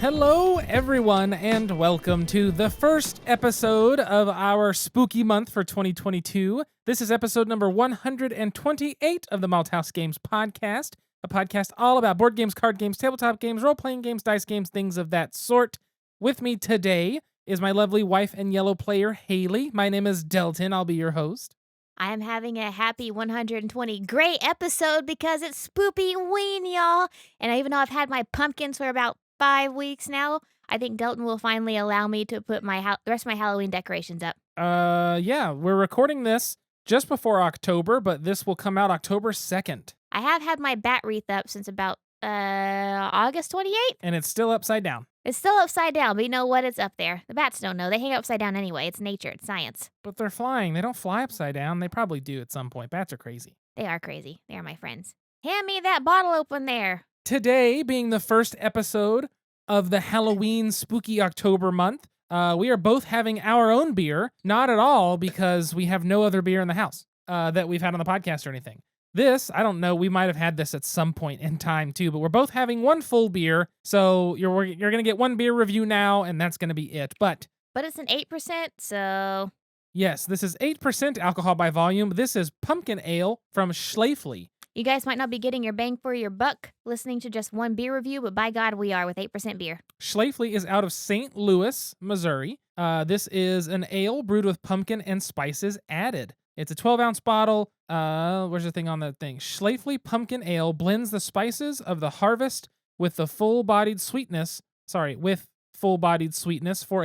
Hello, everyone, and welcome to the first episode of our spooky month for 2022. This is episode number 128 of the Malthouse Games podcast, a podcast all about board games, card games, tabletop games, role-playing games, dice games, things of that sort. With me today is my lovely wife and yellow player, Haley. My name is Delton. I'll be your host. I am having a happy 120 great episode because it's spoopy ween, y'all. And even though I've had my pumpkins for about 5 weeks now, I think Delton will finally allow me to put the rest of my Halloween decorations up. Yeah, we're recording this just before October, but this will come out October 2nd. I have had my bat wreath up since about August 28th. And it's still upside down. It's still upside down, but you know what? It's up there. The bats don't know. They hang upside down anyway. It's nature. It's science. But they're flying. They don't fly upside down. They probably do at some point. Bats are crazy. They are crazy. They are my friends. Hand me that bottle open there. Today, being the first episode of the Halloween spooky October month, we are both having our own beer. Not at all because we have no other beer in the house that we've had on the podcast or anything. This, I don't know, we might have had this at some point in time too, but we're both having one full beer, so you're going to get one beer review now, and that's going to be it. But it's an 8%, so... Yes, this is 8% alcohol by volume. This is pumpkin ale from Scythe. You guys might not be getting your bang for your buck listening to just one beer review, but by God, we are with 8% beer. Scythe is out of St. Louis, Missouri. This is an ale brewed with pumpkin and spices added. It's a 12-ounce bottle. Where's the thing on the thing? Scythe Pumpkin Ale blends the spices of the harvest with full-bodied sweetness for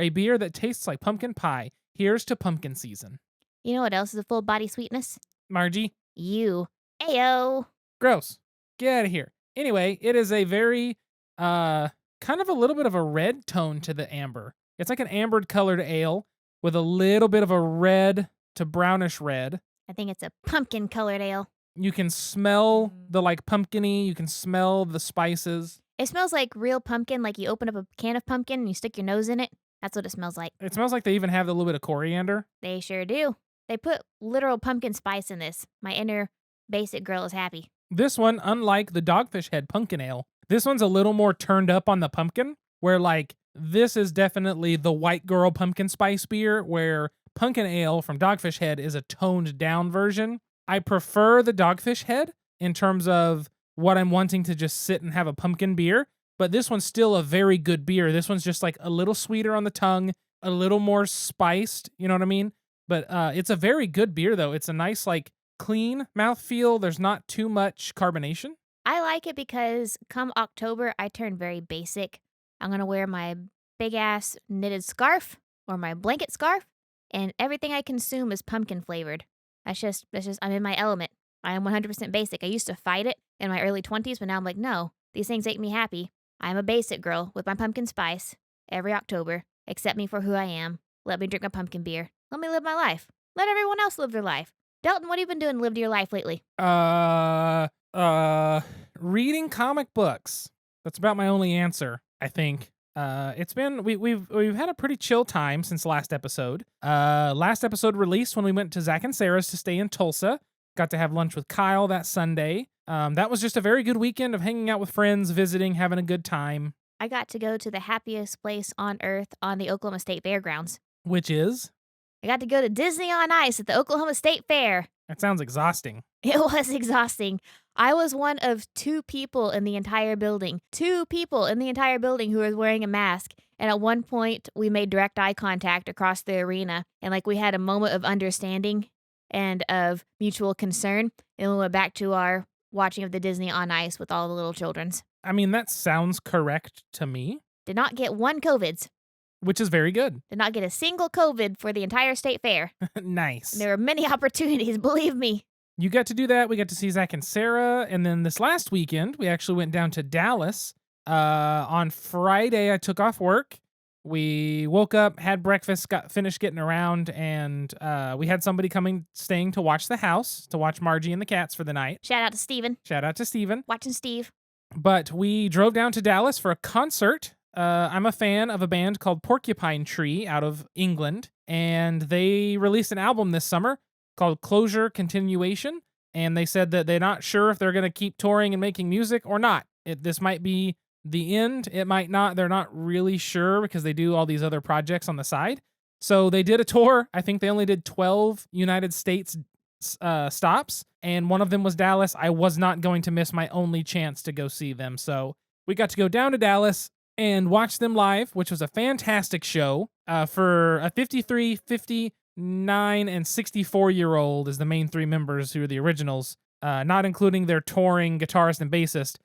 a beer that tastes like pumpkin pie. Here's to pumpkin season. You know what else is a full body sweetness? Margie? You. Ayo. Gross. Get out of here. Anyway, it is a very, kind of a little bit of a red tone to the amber. It's like an ambered colored ale with a little bit of a red to brownish red. I think it's a pumpkin colored ale. You can smell the pumpkin-y. You can smell the spices. It smells like real pumpkin, like you open up a can of pumpkin and you stick your nose in it. That's what it smells like. It smells like they even have a little bit of coriander. They sure do. They put literal pumpkin spice in this. My inner basic girl is happy. This one, unlike the Dogfish Head Pumpkin Ale, this one's a little more turned up on the pumpkin, where this is definitely the white girl pumpkin spice beer, where Pumpkin Ale from Dogfish Head is a toned down version. I prefer the Dogfish Head in terms of what I'm wanting to just sit and have a pumpkin beer, but this one's still a very good beer. This one's just a little sweeter on the tongue, a little more spiced, you know what I mean? But it's a very good beer though. It's a nice clean mouthfeel. There's not too much carbonation. I like it because come October, I turn very basic. I'm going to wear my big ass knitted scarf or my blanket scarf. And everything I consume is pumpkin flavored. That's just, I'm in my element. I am 100% basic. I used to fight it in my early 20s, but now I'm like, no, these things make me happy. I'm a basic girl with my pumpkin spice every October. Accept me for who I am. Let me drink my pumpkin beer. Let me live my life. Let everyone else live their life. Delton, what have you been doing to live your life lately? Reading comic books. That's about my only answer, I think. It's been we've had a pretty chill time since last episode. Last episode released when we went to Zach and Sarah's to stay in Tulsa. Got to have lunch with Kyle that Sunday. That was just a very good weekend of hanging out with friends, visiting, having a good time. I got to go to the happiest place on earth on the Oklahoma State Fairgrounds. Which is? I got to go to Disney on Ice at the Oklahoma State Fair. That sounds exhausting. It was exhausting. I was one of 2 people in the entire building. 2 people in the entire building who was wearing a mask. And at one point, we made direct eye contact across the arena. And we had a moment of understanding and of mutual concern. And we went back to our watching of the Disney on Ice with all the little children's. I mean, that sounds correct to me. Did not get one COVIDs. Which is very good. Did not get a single COVID for the entire state fair. Nice. And there were many opportunities, believe me. You got to do that. We got to see Zach and Sarah. And then this last weekend, we actually went down to Dallas. On Friday, I took off work. We woke up, had breakfast, got finished getting around, and we had somebody staying to watch the house, to watch Margie and the cats for the night. Shout out to Steven. Shout out to Steven. Watching Steve. But we drove down to Dallas for a concert. I'm a fan of a band called Porcupine Tree out of England, and they released an album this summer called Closure Continuation, and they said that they're not sure if they're going to keep touring and making music or not. This might be the end, it might not. They're not really sure because they do all these other projects on the side. So they did a tour. I think they only did 12 United States stops, and one of them was Dallas. I was not going to miss my only chance to go see them. So we got to go down to Dallas and watch them live, which was a fantastic show. For a 53, 59, and 64-year-old as the main three members who are the originals, not including their touring guitarist and bassist.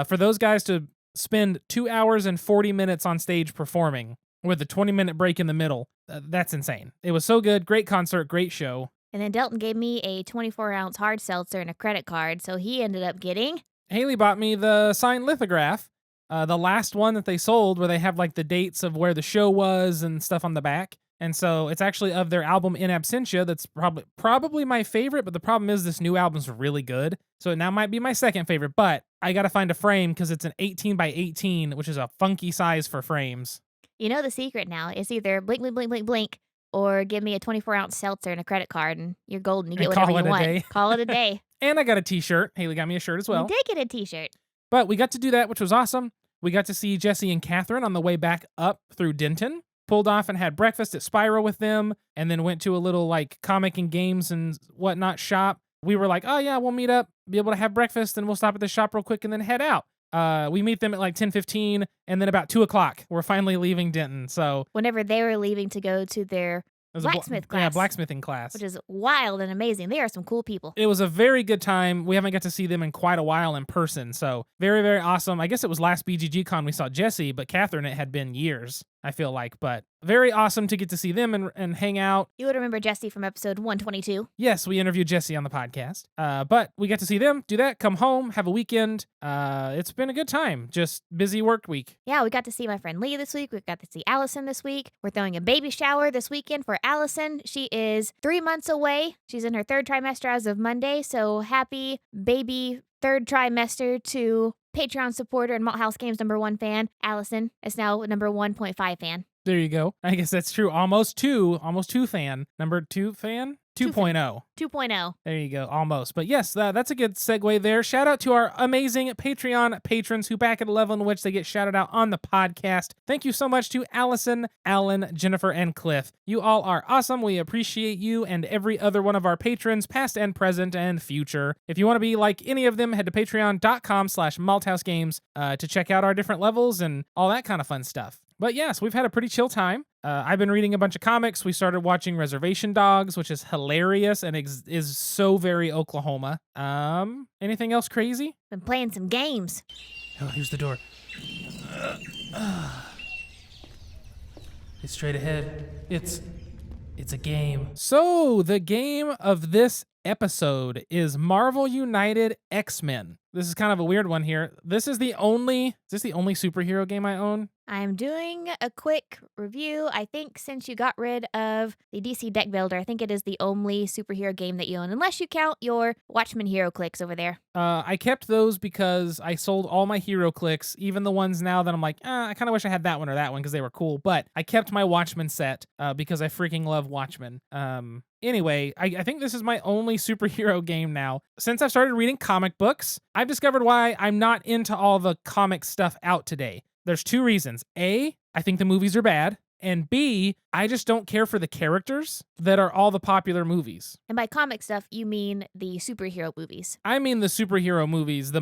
For those guys to spend 2 hours and 40 minutes on stage performing with a 20-minute break in the middle, that's insane. It was so good. Great concert, great show. And then Delton gave me a 24-ounce hard seltzer and a credit card, so he ended up getting... Haley bought me the signed lithograph, the last one that they sold, where they have like the dates of where the show was and stuff on the back. And so it's actually of their album In Absentia. That's probably my favorite, but the problem is this new album's really good. So it now might be my second favorite, but I got to find a frame because it's an 18 by 18, which is a funky size for frames. You know the secret now. It's either blink, blink, blink, blink, blink, or give me a 24-ounce seltzer and a credit card, and you're golden. You get whatever you want. Day. Call it a day. And I got a t-shirt. Haley got me a shirt as well. You did get a t-shirt. But we got to do that, which was awesome. We got to see Jesse and Catherine on the way back up through Denton. Pulled off and had breakfast at Spyro with them, and then went to a little like comic and games and whatnot shop. We were like, oh yeah, we'll meet up, be able to have breakfast, and we'll stop at the shop real quick and then head out. We meet them at like 10:15, and then about 2 o'clock, we're finally leaving Denton. So whenever they were leaving to go to their blacksmith class. Yeah, blacksmithing class. Which is wild and amazing. They are some cool people. It was a very good time. We haven't got to see them in quite a while in person, so very, very awesome. I guess it was last BGG Con we saw Jesse, but Catherine, it had been years, I feel like. But very awesome to get to see them and hang out. You would remember Jesse from episode 122. Yes, we interviewed Jesse on the podcast. But we got to see them, do that, come home, have a weekend. It's been a good time. Just busy work week. Yeah, we got to see my friend Lee this week. We got to see Allison this week. We're throwing a baby shower this weekend for Allison. She is 3 months away. She's in her third trimester as of Monday. So happy baby third trimester to Patreon supporter and Malthouse Games #1 fan, Allison. Is now #1.5 fan. There you go. I guess that's true. Almost two fan. #2 fan? 2.0. 2.0. There you go. Almost. But yes, that's a good segue there. Shout out to our amazing Patreon patrons who back at a level in which they get shouted out on the podcast. Thank you so much to Allison, Alan, Jennifer, and Cliff. You all are awesome. We appreciate you and every other one of our patrons, past and present and future. If you want to be like any of them, head to patreon.com/malthousegames to check out our different levels and all that kind of fun stuff. But yes, we've had a pretty chill time. I've been reading a bunch of comics. We started watching Reservation Dogs, which is hilarious and is so very Oklahoma. Anything else crazy? Been playing some games. Oh, here's the door. It's straight ahead. It's a game. So the game of this episode is Marvel United X-Men. This is kind of a weird one here. Is this the only superhero game I own? I'm doing a quick review. I think since you got rid of the DC deck builder, I think it is the only superhero game that you own, unless you count your Watchmen hero clicks over there. I kept those because I sold all my hero clicks, even the ones now that I'm like, I kind of wish I had that one or that one because they were cool. But I kept my Watchmen set because I freaking love Watchmen. Anyway, I think this is my only superhero game now. Since I've started reading comic books, I've discovered why I'm not into all the comic stuff out today. There's two reasons. A, I think the movies are bad. And B, I just don't care for the characters that are all the popular movies. And by comic stuff, you mean the superhero movies. I mean the superhero movies,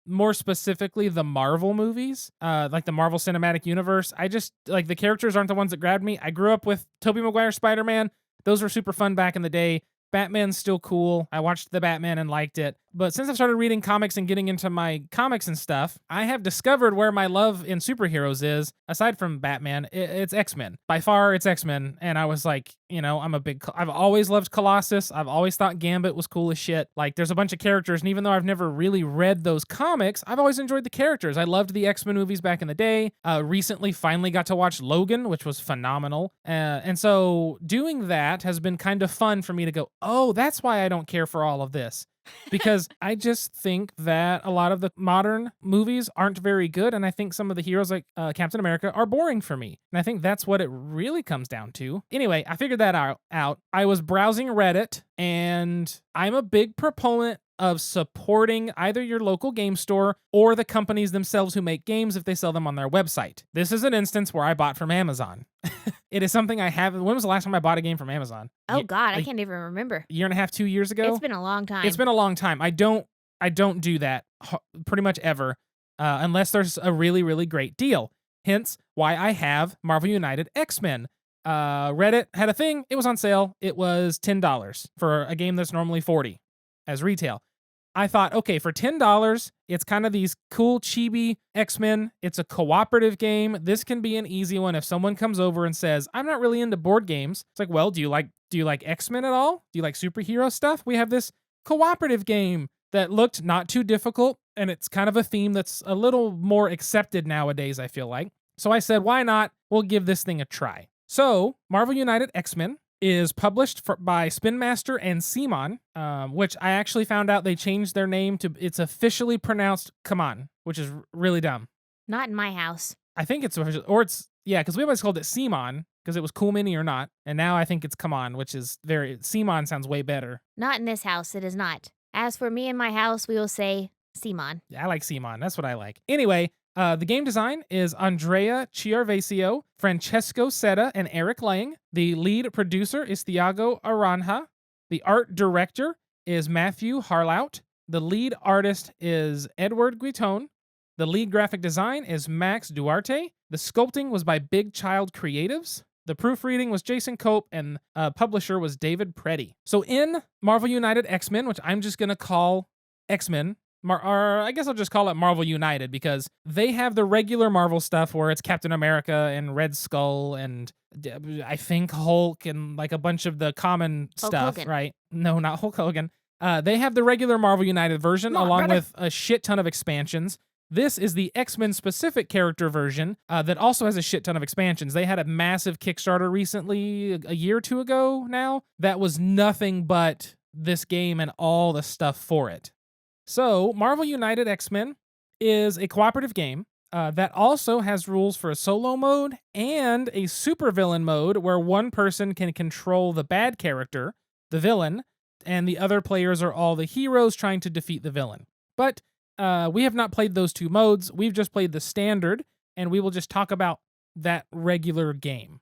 more specifically the Marvel movies, like the Marvel Cinematic Universe. I just, like, the characters aren't the ones that grabbed me. I grew up with Tobey Maguire Spider-Man. Those were super fun back in the day. Batman's still cool. I watched the Batman and liked it. But since I've started reading comics and getting into my comics and stuff, I have discovered where my love in superheroes is. Aside from Batman, it's X-Men. By far, it's X-Men. And I was like, I've always loved Colossus. I've always thought Gambit was cool as shit. Like, there's a bunch of characters, and even though I've never really read those comics, I've always enjoyed the characters. I loved the X-Men movies back in the day. Recently, finally got to watch Logan, which was phenomenal. And so doing that has been kind of fun for me to go, oh, that's why I don't care for all of this. Because I just think that a lot of the modern movies aren't very good, and I think some of the heroes like Captain America are boring for me. And I think that's what it really comes down to. Anyway, I figured that out. I was browsing Reddit, and I'm a big proponent of supporting either your local game store or the companies themselves who make games if they sell them on their website. This is an instance where I bought from Amazon. It is something I have. When was the last time I bought a game from Amazon? Oh God, I A can't even remember. year and a half, 2 years ago? It's been a long time. It's been a long time. I don't do that pretty much ever, unless there's a really, really great deal. Hence why I have Marvel United X-Men. Reddit had a thing. It was on sale. It was $10 for a game that's normally $40 as retail. I thought, okay, for $10, it's kind of these cool chibi X-Men. It's a cooperative game. This can be an easy one if someone comes over and says, "I'm not really into board games." It's like, well, do you like X-Men at all? Do you like superhero stuff? We have this cooperative game that looked not too difficult, and it's kind of a theme that's a little more accepted nowadays, I feel like. So I said, why not? We'll give this thing a try. So Marvel United X-Men is published by Spin Master and Simon, which I actually found out they changed their name to, it's officially pronounced Come On, which is really dumb. Not in my house. I think it's official, or it's, yeah, because we always called it Simon, because it was Cool Mini or Not, and now I think it's Come On, which is Simon sounds way better. Not in this house, it is not. As for me and my house, we will say Simon. Yeah, I like Simon, that's what I like. Anyway, the game design is Andrea Chiarvesio, Francesco Setta, and Eric Lang. The lead producer is Thiago Aranja. The art director is Matthew Harlout. The lead artist is Edward Guiton. The lead graphic design is Max Duarte. The sculpting was by Big Child Creatives. The proofreading was Jason Cope, and publisher was David Preddy. So in Marvel United X-Men, which I'm just going to call X-Men, or I guess I'll just call it Marvel United, because they have the regular Marvel stuff where it's Captain America and Red Skull and I think Hulk and like a bunch of the common Hulk stuff, Hogan. right? No, not Hulk Hogan. They have the regular Marvel United version along with a shit ton of expansions. This is the X-Men specific character version that also has a shit ton of expansions. They had a massive Kickstarter recently, a year or two ago now, that was nothing but this game and all the stuff for it. So, Marvel United X-Men is a cooperative game that also has rules for a solo mode and a supervillain mode where one person can control the bad character, the villain, and the other players are all the heroes trying to defeat the villain. But we have not played those two modes. We've just played the standard, and we will just talk about that regular game.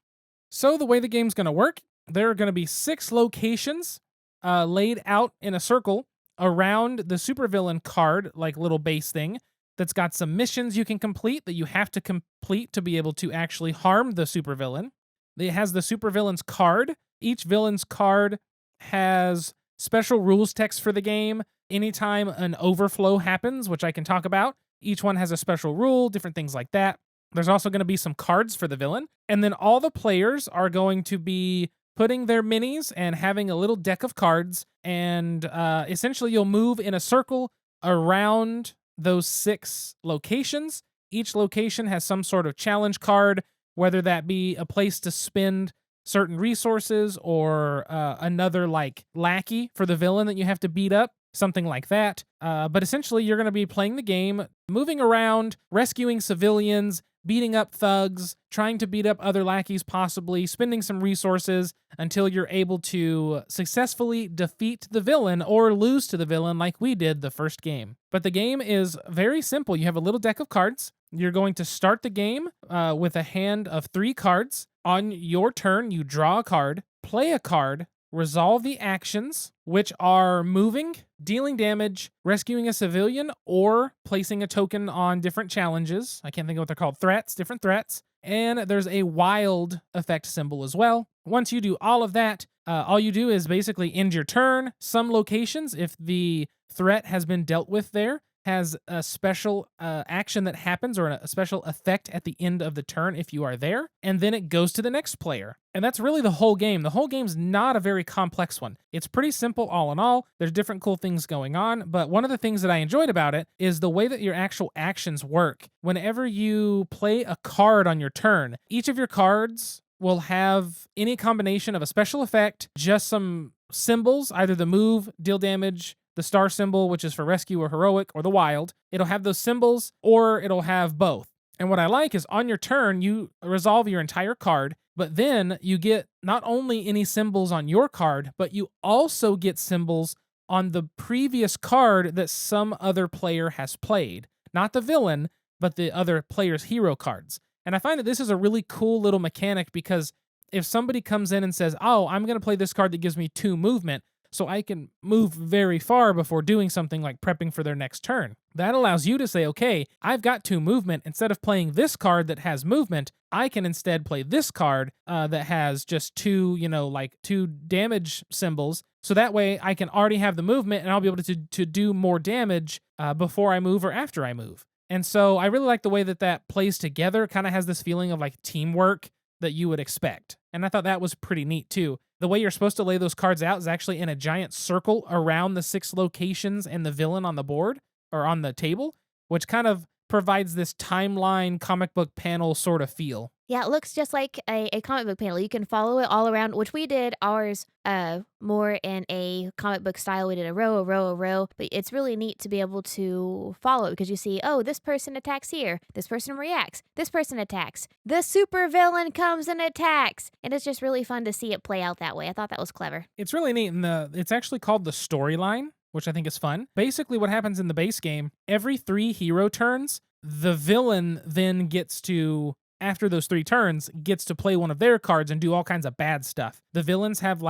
So, the way the game's going to work, there are going to be 6 locations laid out in a circle around the supervillain card, like little base thing, that's got some missions you can complete that you have to complete to be able to actually harm the supervillain. It has the supervillain's card. Each villain's card has special rules text for the game. Anytime an overflow happens, which I can talk about, each one has a special rule, different things like that. There's also going to be some cards for the villain. And then all the players are going to be putting their minis and having a little deck of cards, and essentially you'll move in a circle around those 6 locations. Each location has some sort of challenge card, whether that be a place to spend certain resources or another like lackey for the villain that you have to beat up, something like that. But essentially you're going to be playing the game, moving around, rescuing civilians, beating up thugs, trying to beat up other lackeys possibly, spending some resources until you're able to successfully defeat the villain or lose to the villain like we did the first game. But the game is very simple. You have a little deck of cards. You're going to start the game with a hand of 3 cards. On your turn, you draw a card, play a card, resolve the actions, which are moving, dealing damage, rescuing a civilian, or placing a token on different challenges. I can't think of what they're called. Different threats. And there's a wild effect symbol as well. Once you do all of that, all you do is basically end your turn. Some locations, if the threat has been dealt with there, has a special action that happens or a special effect at the end of the turn if you are there, and then it goes to the next player. And that's really the whole game. The whole game's not a very complex one. It's pretty simple all in all. There's different cool things going on, but one of the things that I enjoyed about it is the way that your actual actions work. Whenever you play a card on your turn, each of your cards will have any combination of a special effect, just some symbols, either the move, deal damage, the star symbol, which is for rescue or heroic, or the wild. It'll have those symbols, or it'll have both. And what I like is on your turn, you resolve your entire card, but then you get not only any symbols on your card, but you also get symbols on the previous card that some other player has played. Not the villain, but the other player's hero cards. And I find that this is a really cool little mechanic because if somebody comes in and says, oh, I'm going to play this card that gives me 2 movement, so I can move very far before doing something like prepping for their next turn. That allows you to say, okay, I've got 2 movement. Instead of playing this card that has movement, I can instead play this card that has just 2, like 2 damage symbols. So that way I can already have the movement and I'll be able to do more damage before I move or after I move. And so I really like the way that plays together. It kind of has this feeling of like teamwork that you would expect. And I thought that was pretty neat too. The way you're supposed to lay those cards out is actually in a giant circle around the 6 locations and the villain on the board or on the table, which kind of provides this timeline comic book panel sort of feel. Yeah, it looks just like a comic book panel. You can follow it all around, which we did ours more in a comic book style. We did a row, a row, a row. But it's really neat to be able to follow it because you see, oh, this person attacks here. This person reacts. This person attacks. The super villain comes and attacks. And it's just really fun to see it play out that way. I thought that was clever. It's really neat. And it's actually called the storyline, which I think is fun. Basically, what happens in the base game, every 3 hero turns, the villain then gets to, after those 3 turns, gets to play one of their cards and do all kinds of bad stuff. The villains have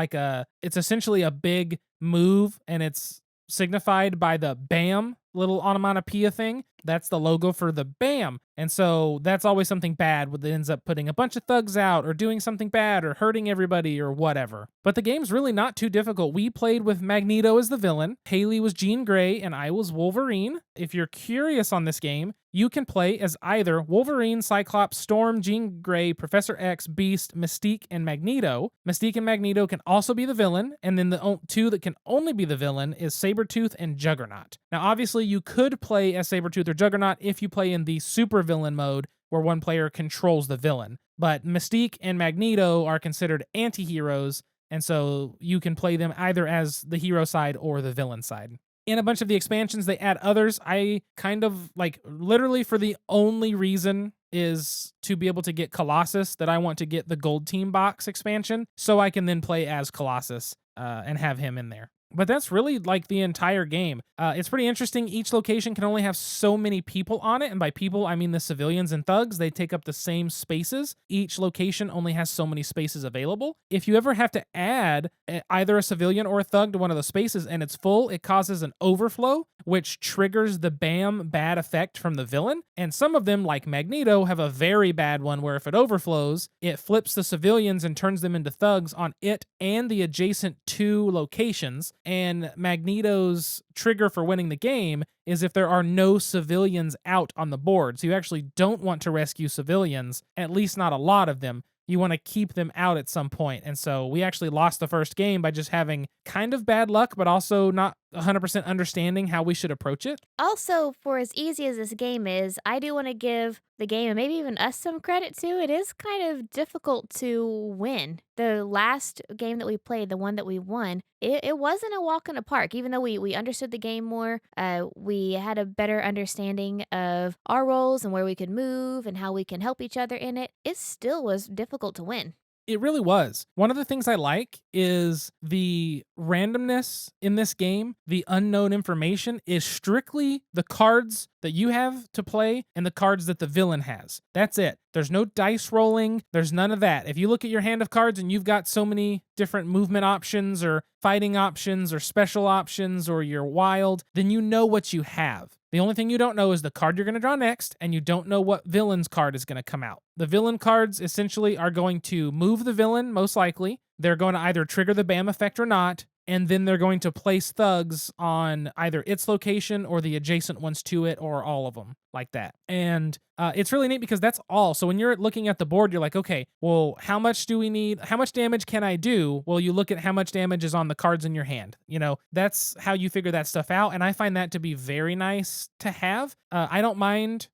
it's essentially a big move, and it's signified by the BAM little onomatopoeia thing. That's the logo for the BAM. And so that's always something bad that ends up putting a bunch of thugs out or doing something bad or hurting everybody or whatever. But the game's really not too difficult. We played with Magneto as the villain, Haley was Jean Grey, and I was Wolverine. If you're curious on this game, you can play as either Wolverine, Cyclops, Storm, Jean Grey, Professor X, Beast, Mystique, and Magneto. Mystique and Magneto can also be the villain, and then the 2 that can only be the villain is Sabretooth and Juggernaut. Now, obviously, you could play as Sabretooth or Juggernaut if you play in the super villain mode, where one player controls the villain. But Mystique and Magneto are considered anti-heroes, and so you can play them either as the hero side or the villain side. In a bunch of the expansions, they add others. I kind of literally for the only reason is to be able to get Colossus, that I want to get the Gold Team box expansion so I can then play as Colossus and have him in there. But that's really like the entire game. It's pretty interesting. Each location can only have so many people on it. And by people, I mean the civilians and thugs. They take up the same spaces. Each location only has so many spaces available. If you ever have to add either a civilian or a thug to one of the spaces and it's full, it causes an overflow, which triggers the BAM bad effect from the villain. And some of them, like Magneto, have a very bad one where if it overflows, it flips the civilians and turns them into thugs on it and the adjacent 2 locations. And Magneto's trigger for winning the game is if there are no civilians out on the board. So you actually don't want to rescue civilians, at least not a lot of them. You want to keep them out at some point. And so we actually lost the first game by just having kind of bad luck, but also not 100% understanding how we should approach it. Also, for as easy as this game is, I do want to give the game and maybe even us some credit too. It is kind of difficult to win. The last game that we played, the one that we won, it wasn't a walk in the park. Even though we understood the game more, we had a better understanding of our roles and where we could move and how we can help each other in it. It still was difficult to win. It really was. One of the things I like is the randomness in this game. The unknown information is strictly the cards that you have to play and the cards that the villain has. That's it. There's no dice rolling. There's none of that. If you look at your hand of cards and you've got so many different movement options or fighting options or special options or you're wild, then you know what you have. The only thing you don't know is the card you're going to draw next, and you don't know what villain's card is going to come out. The villain cards essentially are going to move the villain, most likely. They're going to either trigger the BAM effect or not, and then they're going to place thugs on either its location or the adjacent ones to it or all of them, like that. And it's really neat because that's all. So when you're looking at the board, you're like, okay, well, how much do we need? How much damage can I do? Well, you look at how much damage is on the cards in your hand. That's how you figure that stuff out. And I find that to be very nice to have. I don't mind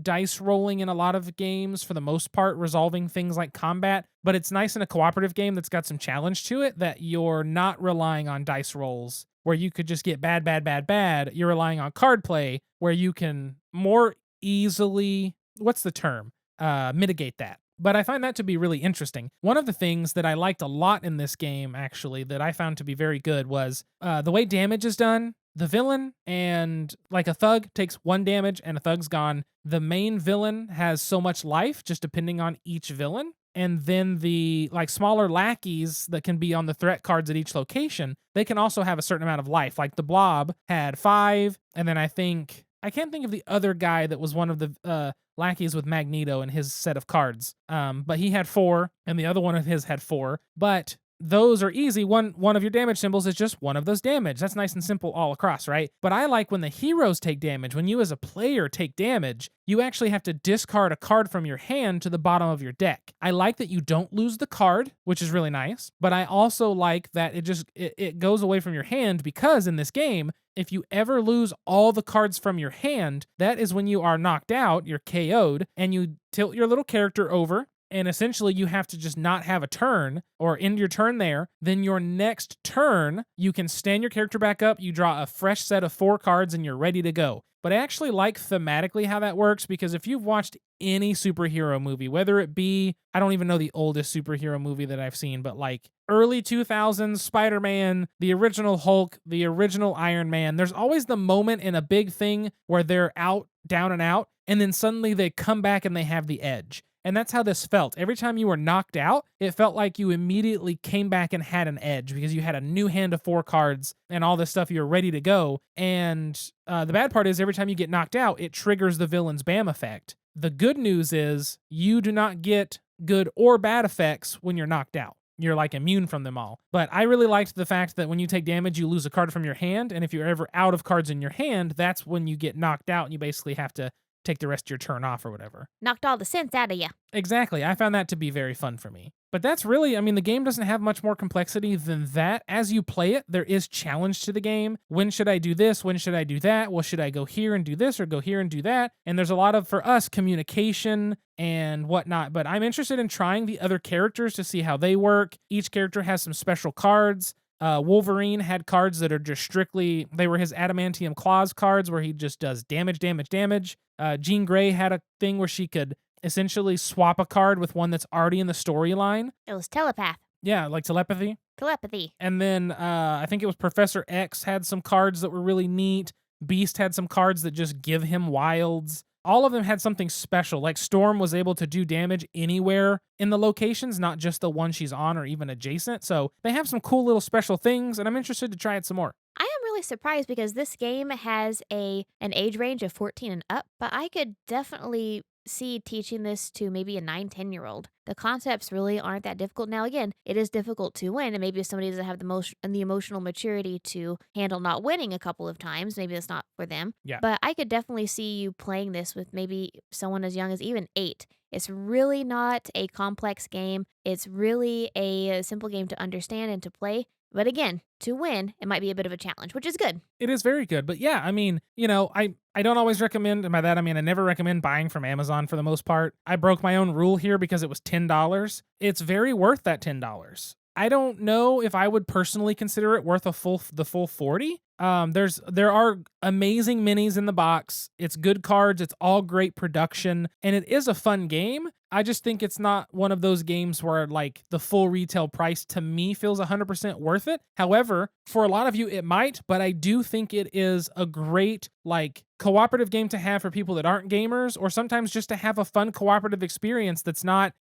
dice rolling in a lot of games for the most part, resolving things like combat, but it's nice in a cooperative game that's got some challenge to it that you're not relying on dice rolls where you could just get bad, bad, bad, bad. You're relying on card play where you can more easily, what's the term? Mitigate that. But I find that to be really interesting. One of the things that I liked a lot in this game, actually, that I found to be very good was the way damage is done. The villain and like a thug takes 1 damage and a thug's gone. The main villain has so much life, just depending on each villain. And then the like smaller lackeys that can be on the threat cards at each location, they can also have a certain amount of life. Like the Blob had 5, and then I can't think of the other guy that was one of the lackeys with Magneto in his set of cards. But he had 4, and the other one of his had 4. But those are easy. One of your damage symbols is just one of those damage. That's nice and simple all across, right? But I like when the heroes take damage. When you as a player take damage, you actually have to discard a card from your hand to the bottom of your deck. I like that you don't lose the card, which is really nice. But I also like that it goes away from your hand, because in this game, if you ever lose all the cards from your hand, that is when you are knocked out, you're KO'd, and you tilt your little character over, and essentially you have to just not have a turn or end your turn there. Then your next turn, you can stand your character back up, you draw a fresh set of 4 cards, and you're ready to go. But I actually like thematically how that works, because if you've watched any superhero movie, whether it be, I don't even know the oldest superhero movie that I've seen, but like early 2000s Spider-Man, the original Hulk, the original Iron Man, there's always the moment in a big thing where they're out, down and out, and then suddenly they come back and they have the edge. And that's how this felt. Every time you were knocked out, it felt like you immediately came back and had an edge, because you had a new hand of 4 cards and all this stuff. You were ready to go. And the bad part is every time you get knocked out, it triggers the villain's BAM effect. The good news is you do not get good or bad effects when you're knocked out. You're like immune from them all. But I really liked the fact that when you take damage, you lose a card from your hand. And if you're ever out of cards in your hand, that's when you get knocked out and you basically have to take the rest of your turn off or whatever. Knocked all the sense out of you. Exactly. I found that to be very fun for me. But that's really, I mean, the game doesn't have much more complexity than that. As you play it, there is challenge to the game. When should I do this? When should I do that? Well, should I go here and do this or go here and do that? And there's a lot of, for us, communication and whatnot. But I'm interested in trying the other characters to see how they work. Each character has some special cards. Wolverine had cards that are just strictly, they were his adamantium claws cards where he just does damage, damage, damage. Jean Grey had a thing where she could essentially swap a card with one that's already in the storyline. It was telepath. Yeah, like telepathy. Telepathy. And then I think it was Professor X had some cards that were really neat. Beast had some cards that just give him wilds. All of them had something special. Like Storm was able to do damage anywhere in the locations, not just the one she's on or even adjacent. So they have some cool little special things, and I'm interested to try it some more. I am really surprised because this game has an age range of 14 and up, but I could definitely see teaching this to maybe a 9-10-year-old. The concepts really aren't that difficult. Now, again, it is difficult to win, and maybe if somebody doesn't have the emotional maturity to handle not winning a couple of times, maybe that's not for them. Yeah. But I could definitely see you playing this with maybe someone as young as even 8. It's really not a complex game. It's really a simple game to understand and to play. But again, to win, it might be a bit of a challenge, which is good. It is very good. But yeah, I mean, I don't always recommend, and by that I mean I never recommend buying from Amazon for the most part. I broke my own rule here because it was $10. It's very worth that $10. I don't know if I would personally consider it worth the full 40. There are amazing minis in the box. It's good cards. It's all great production, and it is a fun game. I just think it's not one of those games where like the full retail price to me feels 100% worth it. However, for a lot of you it might, but I do think it is a great like cooperative game to have for people that aren't gamers, or sometimes just to have a fun cooperative experience that's not,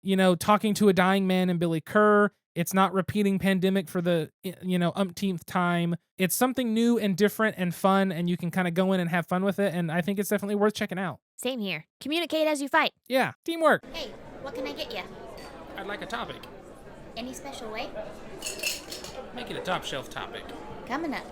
talking to a dying man and Billy Kerr. It's not repeating Pandemic for the, umpteenth time. It's something new and different and fun, and you can kind of go in and have fun with it, and I think it's definitely worth checking out. Same here. Communicate as you fight. Yeah, teamwork. Hey, what can I get you? I'd like a topic. Any special way? Make it a top shelf topic. Coming up.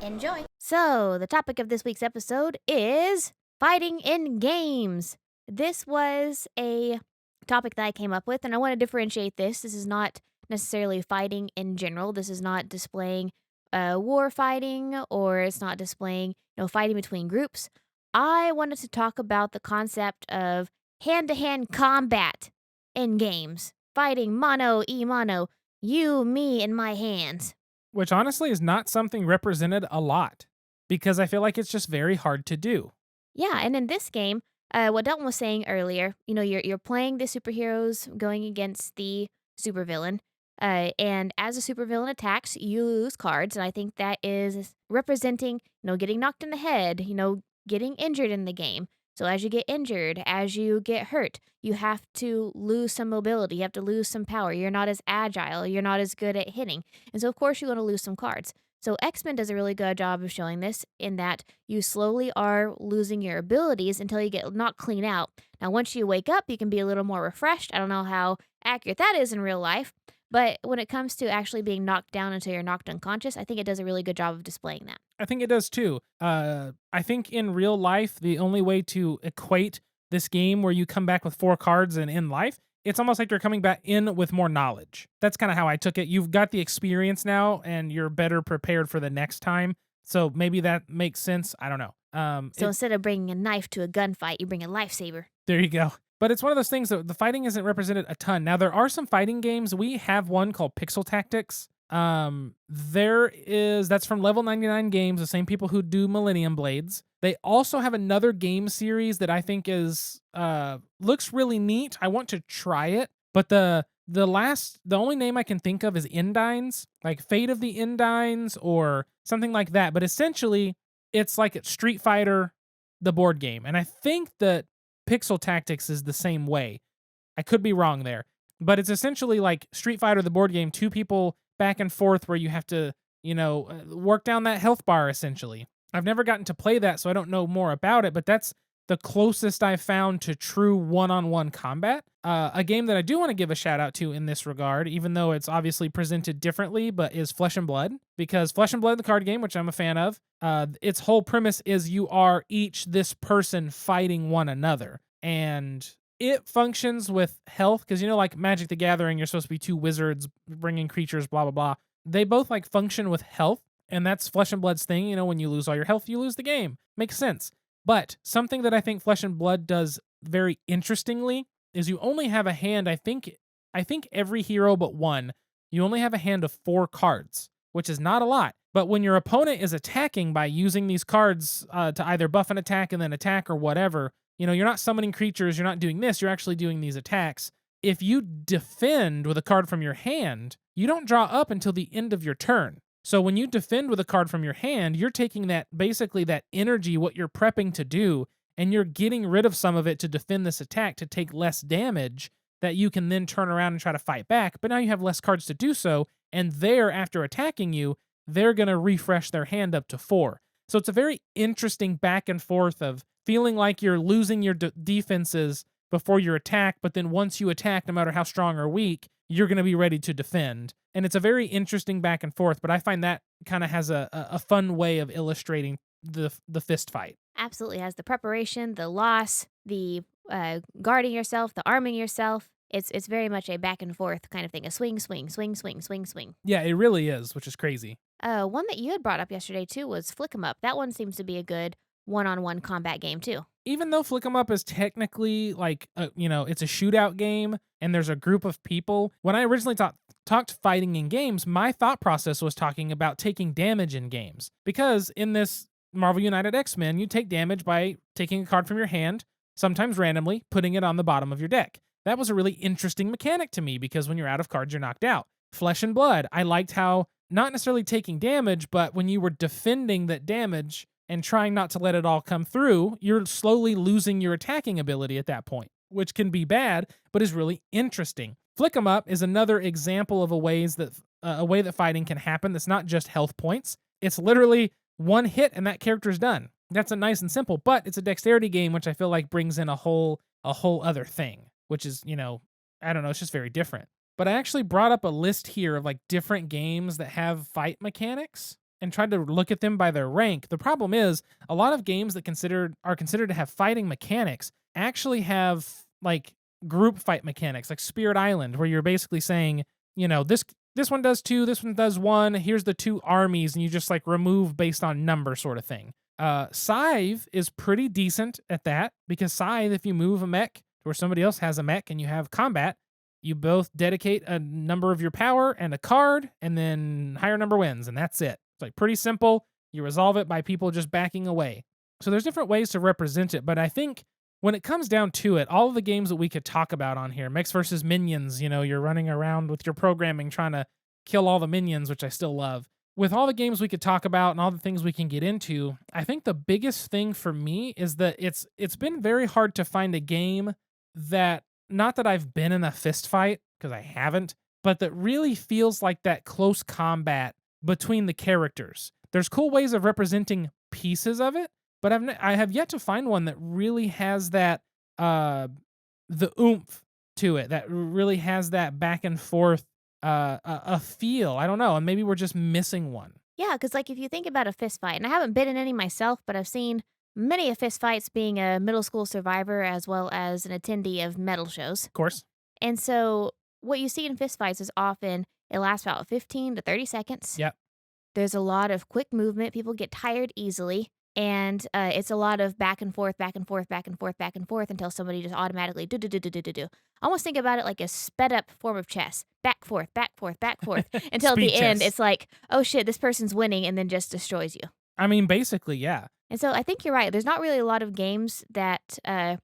Enjoy. So, the topic of this week's episode is fighting in games. This was a topic that I came up with, and I want to differentiate this. This is not necessarily fighting in general. This is not displaying war fighting, or it's not displaying fighting between groups. I wanted to talk about the concept of hand-to-hand combat in games. Fighting mano a mano, you, me, and my hands. Which honestly is not something represented a lot, because I feel like it's just very hard to do. Yeah, and in this game, what Dalton was saying earlier, you're playing the superheroes going against the supervillain, and as a supervillain attacks, you lose cards, and I think that is representing, getting knocked in the head, getting injured in the game. So as you get injured, as you get hurt, you have to lose some mobility, you have to lose some power. You're not as agile, you're not as good at hitting, and so of course you're going to lose some cards. So X-Men does a really good job of showing this in that you slowly are losing your abilities until you get knocked clean out. Now, once you wake up, you can be a little more refreshed. I don't know how accurate that is in real life, but when it comes to actually being knocked down until you're knocked unconscious, I think it does a really good job of displaying that. I think it does too. I think in real life, the only way to equate this game where you come back with 4 cards and in life, it's almost like you're coming back in with more knowledge. That's kind of how I took it. You've got the experience now and you're better prepared for the next time. So maybe that makes sense. I don't know. So instead of bringing a knife to a gunfight, you bring a lifesaver. There you go. But it's one of those things that the fighting isn't represented a ton. Now there are some fighting games. We have one called Pixel Tactics. That's from Level 99 Games, the same people who do Millennium Blades. They also have another game series that I think is looks really neat. I want to try it, but the only name I can think of is Indines, like Fate of the Indines or something like that. But essentially, it's like Street Fighter, the board game, and I think that Pixel Tactics is the same way. I could be wrong there, but it's essentially like Street Fighter, the board game, 2 people back and forth where you have to, work down that health bar essentially. I've never gotten to play that, so I don't know more about it, but that's the closest I've found to true one-on-one combat. A game that I do want to give a shout out to in this regard, even though it's obviously presented differently, but is Flesh and Blood. Because Flesh and Blood, the card game, which I'm a fan of, its whole premise is you are each this person fighting one another. And it functions with health, because like Magic the Gathering, you're supposed to be 2 wizards bringing creatures, blah, blah, blah. They both like function with health, and that's Flesh and Blood's thing. When you lose all your health, you lose the game. Makes sense. But something that I think Flesh and Blood does very interestingly is you only have a hand, I think every hero but one, you only have a hand of 4 cards, which is not a lot. But when your opponent is attacking by using these cards to either buff an attack and then attack or whatever, you're not summoning creatures, you're not doing this, you're actually doing these attacks. If you defend with a card from your hand, you don't draw up until the end of your turn. So when you defend with a card from your hand, you're taking basically that energy, what you're prepping to do, and you're getting rid of some of it to defend this attack to take less damage that you can then turn around and try to fight back. But now you have less cards to do so, and after attacking you, they're going to refresh their hand up to 4. So it's a very interesting back and forth of feeling like you're losing your defenses before your attack, but then once you attack, no matter how strong or weak, you're going to be ready to defend. And it's a very interesting back and forth, but I find that kind of has a fun way of illustrating the fist fight. Absolutely has the preparation, the loss, the guarding yourself, the arming yourself. It's very much a back and forth kind of thing. A swing, swing, swing, swing, swing, swing. Yeah, it really is, which is crazy. One that you had brought up yesterday too was Flick 'em Up. That one seems to be a good one-on-one combat game too. Even though Flick 'em Up is technically like, it's a shootout game and there's a group of people, when I originally talked fighting in games, my thought process was talking about taking damage in games. Because in this Marvel United X-Men, you take damage by taking a card from your hand, sometimes randomly, putting it on the bottom of your deck. That was a really interesting mechanic to me because when you're out of cards, you're knocked out. Flesh and Blood, I liked how, not necessarily taking damage, but when you were defending that damage and trying not to let it all come through, you're slowly losing your attacking ability at that point, which can be bad, but is really interesting. Flick 'em Up is another example of a way that fighting can happen that's not just health points. It's literally one hit and that character's done. That's a nice and simple, but it's a dexterity game, which I feel like brings in a whole other thing, which is, I don't know, it's just very different. But I actually brought up a list here of like different games that have fight mechanics and tried to look at them by their rank. The problem is a lot of games that are considered to have fighting mechanics actually have like group fight mechanics, like Spirit Island, where you're basically saying, this one does 2, this one does 1, here's the 2 armies, and you just like remove based on number sort of thing. Scythe is pretty decent at that, because Scythe, if you move a mech where somebody else has a mech and you have combat, you both dedicate a number of your power and a card, and then higher number wins, and that's it. It's like pretty simple. You resolve it by people just backing away. So there's different ways to represent it, but I think when it comes down to it, all of the games that we could talk about on here, Mechs versus Minions, you're running around with your programming trying to kill all the minions, which I still love. With all the games we could talk about and all the things we can get into, I think the biggest thing for me is that it's been very hard to find a game that, not that I've been in a fist fight, because I haven't, but that really feels like that close combat between the characters. There's cool ways of representing pieces of it, but I have yet to find one that really has that the oomph to it, that really has that back and forth a feel. I don't know, and maybe we're just missing one. Yeah, because like if you think about a fist fight, and I haven't been in any myself, but I've seen many of fist fights being a middle school survivor as well as an attendee of metal shows. Of course. And so what you see in fist fights is often it lasts about 15 to 30 seconds. Yep. There's a lot of quick movement. People get tired easily. And it's a lot of back and forth, back and forth, back and forth, back and forth until somebody just automatically do, do, do, do, do, do, do. Almost think about it like a sped up form of chess. Back, forth, back, forth, back, forth. Until at Speed the end, chess. it's like, oh shit, this person's winning, and then just destroys you. I mean, basically, yeah. And so I think you're right. There's not really a lot of games that I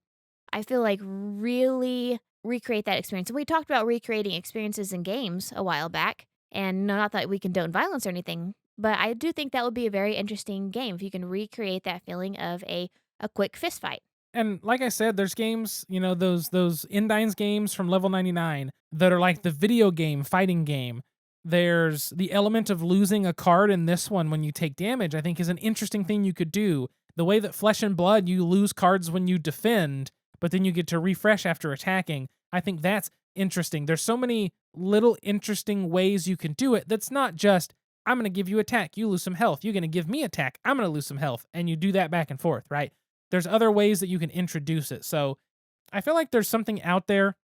feel like really recreate that experience. And we talked about recreating experiences in games a while back. And no, not that we condone violence or anything, but I do think that would be a very interesting game if you can recreate that feeling of a quick fist fight. And like I said, there's games, those Indines games from Level 99 that are like the video game fighting game. There's the element of losing a card in this one when you take damage, I think is an interesting thing you could do. The way that Flesh and Blood, you lose cards when you defend, but then you get to refresh after attacking. I think that's interesting. There's so many little interesting ways you can do it that's not just, I'm going to give you attack, you lose some health. You're going to give me attack, I'm going to lose some health. And you do that back and forth, right? There's other ways that you can introduce it. So I feel like there's something out there.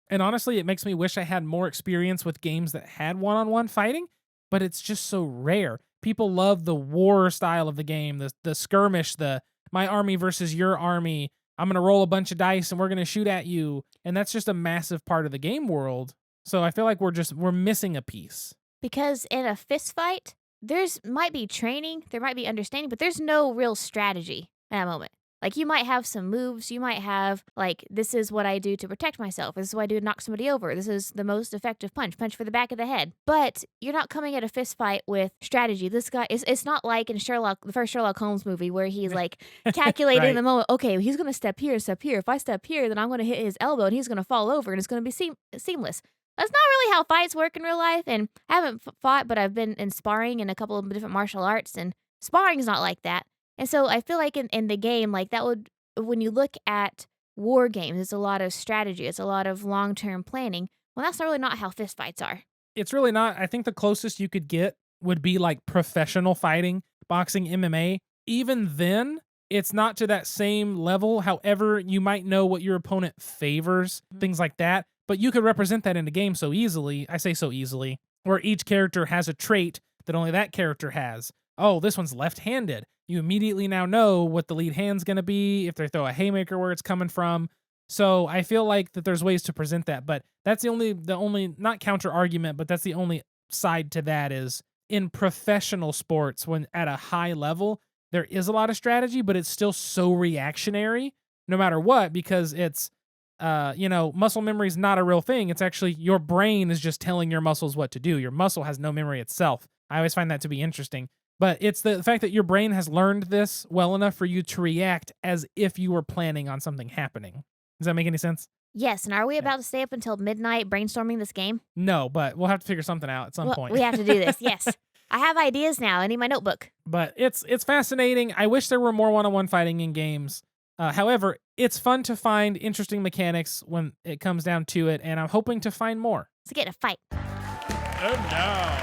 And honestly, it makes me wish I had more experience with games that had one-on-one fighting, but it's just so rare. People love the war style of the game, the skirmish, the my army versus your army. I'm going to roll a bunch of dice and we're going to shoot at you. And that's just a massive part of the game world. So I feel like we're missing a piece. Because in a fist fight, there's might be training, there might be understanding, but there's no real strategy in that moment. Like you might have some moves, you might have like, this is what I do to protect myself. This is what I do to knock somebody over. This is the most effective punch for the back of the head. But you're not coming at a fist fight with strategy. This guy it's not like in the first Sherlock Holmes movie where he's like calculating Right. the moment. Okay, he's gonna step here, step here. If I step here, then I'm gonna hit his elbow and he's gonna fall over and it's gonna be seamless. That's not really how fights work in real life. And I haven't fought, but I've been in sparring in a couple of different martial arts, and sparring is not like that. And so I feel like in the game, like that would, when you look at war games, it's a lot of strategy, it's a lot of long term planning. Well, that's not really not how fist fights are. It's really not. I think the closest you could get would be like professional fighting, boxing, MMA. Even then, it's not to that same level. However, you might know what your opponent favors, things like that. But you could represent that in a game so easily. I say so easily, where each character has a trait that only that character has. Oh, this one's left-handed. You immediately now know what the lead hand's going to be, if they throw a haymaker, where it's coming from. So I feel like that there's ways to present that, but that's the only not counter argument, but that's the only side to that is in professional sports when at a high level, there is a lot of strategy, but it's still so reactionary no matter what, because it's muscle memory is not a real thing. It's actually your brain is just telling your muscles what to do. Your muscle has no memory itself. I always find that to be interesting. But it's the fact that your brain has learned this well enough for you to react as if you were planning on something happening. Does that make any sense? Yes, and are we about to stay up until midnight brainstorming this game? No, but we'll have to figure something out at some point. We have to do this, yes. I have ideas now. I need my notebook. But it's fascinating. I wish there were more one-on-one fighting in games. However, it's fun to find interesting mechanics when it comes down to it, and I'm hoping to find more. Let's get in a fight. And now,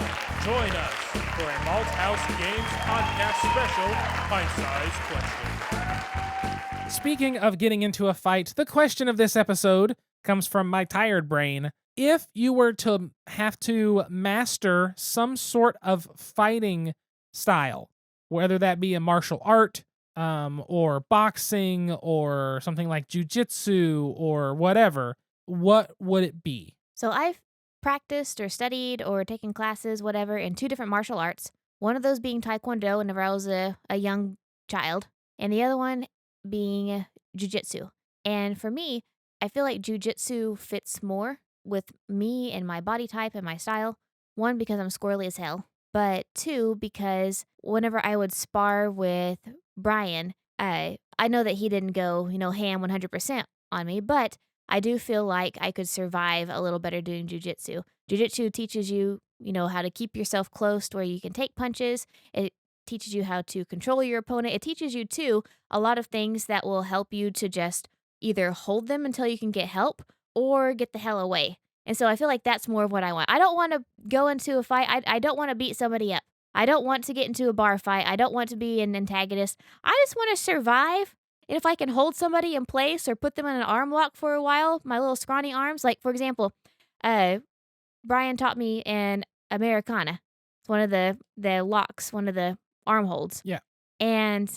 join us for a Malthouse Games podcast special pint-sized question. Speaking of getting into a fight, the question of this episode comes from my tired brain. If you were to have to master some sort of fighting style, whether that be a martial art, or boxing, or something like jujitsu, or whatever, what would it be? So I've practiced or studied or taken classes, whatever, in 2 different martial arts. One of those being Taekwondo whenever I was a young child. and the other one being jujitsu. And for me, I feel like jujitsu fits more with me and my body type and my style. One, because I'm squirrely as hell, but two, because whenever I would spar with Brian, I know that he didn't go, ham 100% on me, but I do feel like I could survive a little better doing jujitsu. Jujitsu teaches you, how to keep yourself close to where you can take punches. It teaches you how to control your opponent. It teaches you, too, a lot of things that will help you to just either hold them until you can get help or get the hell away. And so I feel like that's more of what I want. I don't want to go into a fight. I don't want to beat somebody up. I don't want to get into a bar fight. I don't want to be an antagonist. I just want to survive. And if I can hold somebody in place or put them in an arm lock for a while, my little scrawny arms, like for example, Brian taught me an Americana. It's one of the locks, one of the arm holds. Yeah. And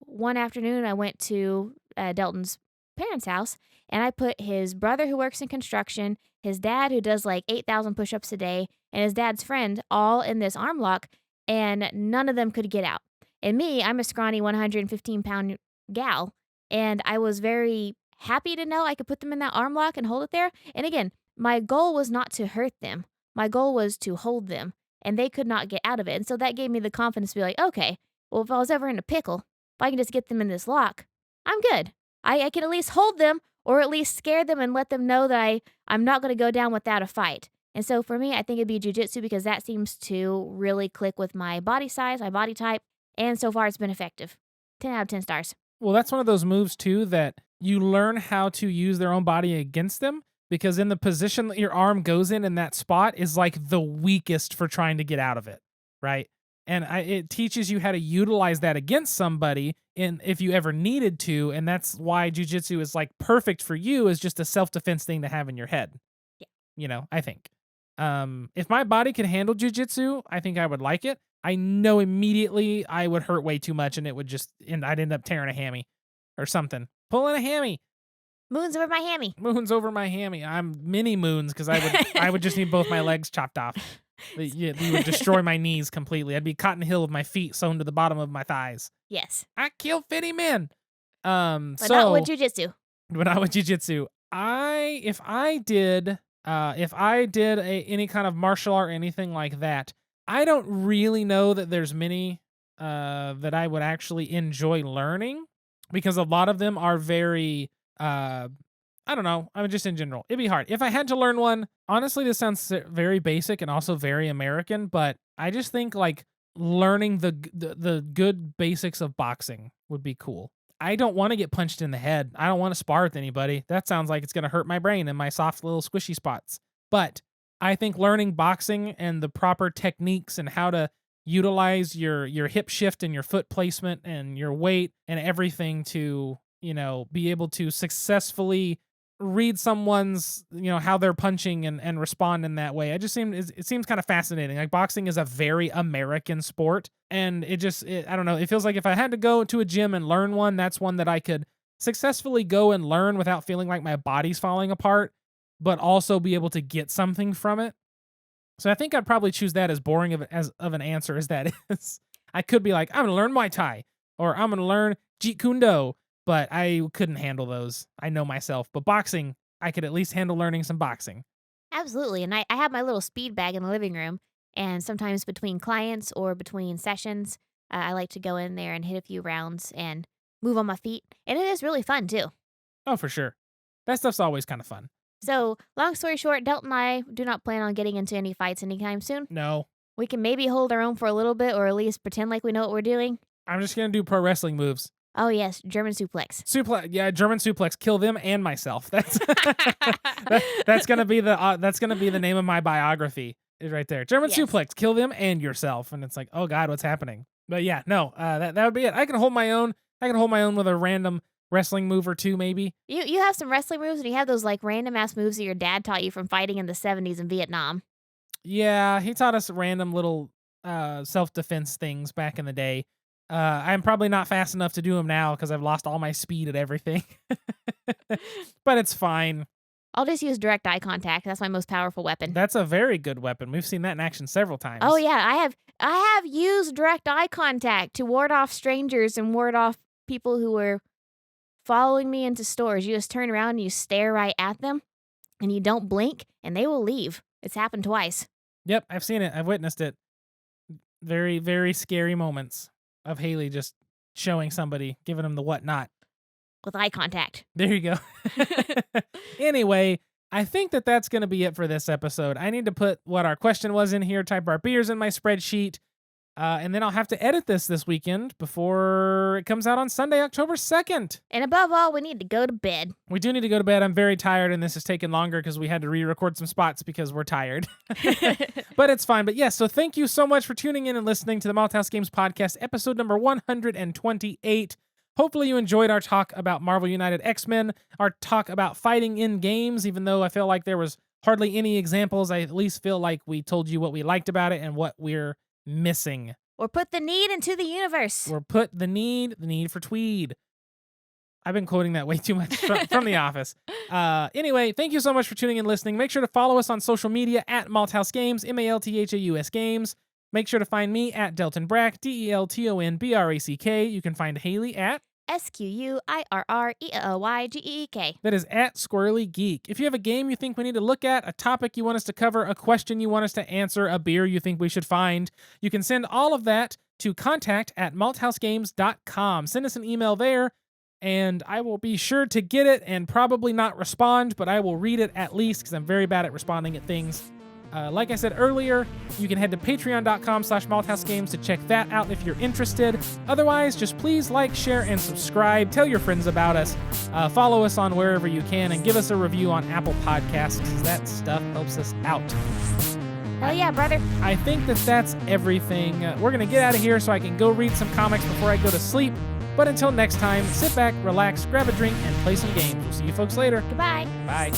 one afternoon, I went to Delton's parents' house, and I put his brother who works in construction, his dad who does like 8,000 push-ups a day, and his dad's friend all in this arm lock, and none of them could get out. And me, I'm a scrawny 115-pound gal, and I was very happy to know I could put them in that arm lock and hold it there. And again, my goal was not to hurt them. My goal was to hold them, and they could not get out of it. And so that gave me the confidence to be like, okay, well, if I was ever in a pickle, if I can just get them in this lock, I'm good. I can at least hold them or at least scare them and let them know that I'm not going to go down without a fight. And so for me, I think it'd be jujitsu because that seems to really click with my body size, my body type, and so far it's been effective. 10 out of 10 stars. Well, that's one of those moves, too, that you learn how to use their own body against them, because in the position that your arm goes in that spot is like the weakest for trying to get out of it, right? And it teaches you how to utilize that against somebody if you ever needed to, and that's why jujitsu is like perfect for you as just a self-defense thing to have in your head. Yeah. I think. If my body could handle jujitsu, I think I would like it. I know immediately I would hurt way too much, and I'd end up tearing a hammy or something. Pulling a hammy. Moon's over my hammy. Moon's over my hammy. I'm mini moons because I would just need both my legs chopped off. You would destroy my knees completely. I'd be Cotton Hill with my feet sewn to the bottom of my thighs. Yes. I kill 50 men. But not with jujitsu. But not with jujitsu. If I did any kind of martial art or anything like that, I don't really know that there's many that I would actually enjoy learning, because a lot of them are very I don't know. I mean, just in general, it'd be hard. If I had to learn one, honestly, this sounds very basic and also very American, but I just think like learning the good basics of boxing would be cool. I don't want to get punched in the head. I don't want to spar with anybody. That sounds like it's going to hurt my brain and my soft little squishy spots. But I think learning boxing and the proper techniques and how to utilize your hip shift and your foot placement and your weight and everything to, be able to successfully read someone's, how they're punching and respond in that way. It seems kind of fascinating. Like, boxing is a very American sport, and I don't know. It feels like if I had to go to a gym and learn one, that's one that I could successfully go and learn without feeling like my body's falling apart, but also be able to get something from it. So I think I'd probably choose that, as boring of an answer as that is. I could be like, I'm going to learn Muay Thai, or I'm going to learn Jeet Kune Do, but I couldn't handle those. I know myself. But boxing, I could at least handle learning some boxing. Absolutely. And I have my little speed bag in the living room, and sometimes between clients or between sessions, I like to go in there and hit a few rounds and move on my feet. And it is really fun, too. Oh, for sure. That stuff's always kind of fun. So, long story short, Delton and I do not plan on getting into any fights anytime soon. No. We can maybe hold our own for a little bit, or at least pretend like we know what we're doing. I'm just going to do pro wrestling moves. Oh, yes. German suplex. German suplex. Kill them and myself. That's that's going to be the name of my biography right there. German suplex. Kill them and yourself. And it's like, oh God, what's happening? But yeah, no, that would be it. I can hold my own. With a random wrestling move or two, maybe. You have some wrestling moves, and you have those like random ass moves that your dad taught you from fighting in the 70s in Vietnam. Yeah, he taught us random little self-defense things back in the day. I'm probably not fast enough to do them now because I've lost all my speed at everything. But it's fine. I'll just use direct eye contact. That's my most powerful weapon. That's a very good weapon. We've seen that in action several times. Oh yeah, I have used direct eye contact to ward off strangers and ward off people who were following me into stores. You just turn around and you stare right at them and you don't blink and they will leave. It's happened twice. Yep, I've seen it. I've witnessed it. Very, very scary moments of Haley just showing somebody, giving them the whatnot. With eye contact. There you go. Anyway, I think that that's going to be it for this episode. I need to put what our question was in here, type our beers in my spreadsheet, and then I'll have to edit this weekend before it comes out on Sunday, October 2nd. And above all, we need to go to bed. We do need to go to bed. I'm very tired, and this is taking longer because we had to re-record some spots because we're tired. But it's fine. But yes, so thank you so much for tuning in and listening to the Malthouse Games Podcast, episode number 128. Hopefully you enjoyed our talk about Marvel United X-Men, our talk about fighting in games, even though I feel like there was hardly any examples. I at least feel like we told you what we liked about it and what we're missing. Or put the need into the universe. Or put the need for Tweed. I've been quoting that way too much from The Office. Anyway, thank you so much for tuning in and listening. Make sure to follow us on social media at Malthouse Games, MALTHAUS Games. Make sure to find me at Delton Brack, DELTONBRACK. You can find Haley at SQUIRRELYGEEK. That is at Squirrely Geek. If you have a game you think we need to look at, a topic you want us to cover, a question you want us to answer, a beer you think we should find, you can send all of that to contact@malthousegames.com. Send us an email there, and I will be sure to get it and probably not respond, but I will read it at least because I'm very bad at responding at things. Like I said earlier, you can head to patreon.com/malthousegames to check that out if you're interested. Otherwise, just please like, share, and subscribe. Tell your friends about us. Follow us on wherever you can, and give us a review on Apple Podcasts, because that stuff helps us out. Hell yeah, brother. I think that's everything. We're going to get out of here so I can go read some comics before I go to sleep. But until next time, sit back, relax, grab a drink, and play some games. We'll see you folks later. Goodbye. Bye.